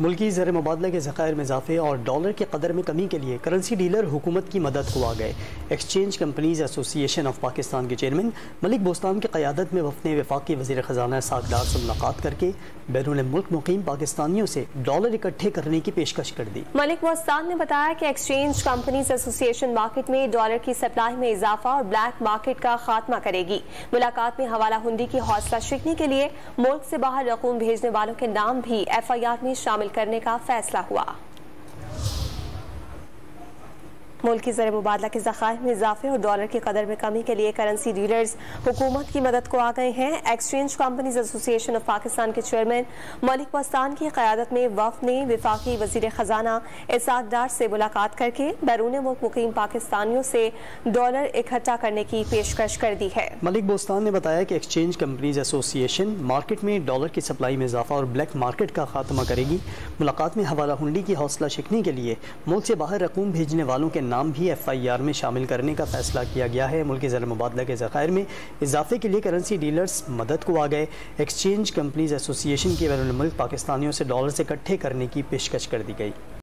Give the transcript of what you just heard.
ملکی زر مبادلہ کے ذخائر میں اضافے اور ڈالر کی قدر میں کمی کے لیے کرنسی ڈیلر حکومت کی مدد کو آ گئے۔ ایکسچینج کمپنیز ایسوسی ایشن آف پاکستان کے چیئرمین ملک بوستان کی قیادت میں وفد نے وفاقی وزیر خزانہ اسحاق ڈار سے ملاقات کر کے بیرون ملک مقیم پاکستانیوں سے ڈالر اکٹھے کرنے کی پیشکش کر دی۔ ملک بوستان نے بتایا کہ ایکسچینج کمپنیز ایسوسی ایشن مارکیٹ میں ڈالر کی سپلائی میں اضافہ اور بلیک مارکیٹ کا خاتمہ کرے گی۔ ملاقات میں حوالہ ہنڈی کی حوصلہ شکنی کے لیے ملک سے باہر رقوم بھیجنے والوں کے نام بھی ایف آئی آر میں شامل کرنے کا فیصلہ ہوا۔ ملکی زر مبادلہ کے ذخائر میں اضافے اور ڈالر کی قدر میں کمی کے لیے کرنسی ڈیلرز حکومت کی مدد کو آ گئے ہیں۔ ایکسچینج کمپنیز ایسوسی ایشن آف پاکستان کے چیئرمین ملک بوستان کی قیادت میں وفد نے وفاقی وزیر خزانہ اسحاق ڈار سے ملاقات کر کے بیرون ملک مقیم پاکستانیوں سے ڈالر اکٹھا کرنے کی پیشکش کر دی ہے۔ ملک بوستان نے بتایا کہ ایکسچینج کمپنیز ایسوسی ایشن مارکیٹ میں ڈالر کی سپلائی میں اضافہ اور بلیک مارکیٹ کا خاتمہ کرے گی۔ ملاقات میں حوالہ ہنڈی کی حوصلہ شکنی کے لیے ملک سے باہر رقوم بھیجنے والوں کے نام بھی ایف آئی آر میں شامل کرنے کا فیصلہ کیا گیا ہے۔ ملکی زر مبادلہ کے ذخائر میں اضافے کے لیے کرنسی ڈیلرز مدد کو آ گئے۔ ایکسچینج کمپنیز ایسوسی ایشن کے بیرون ملک پاکستانیوں سے ڈالرز اکٹھے کرنے کی پیشکش کر دی گئی۔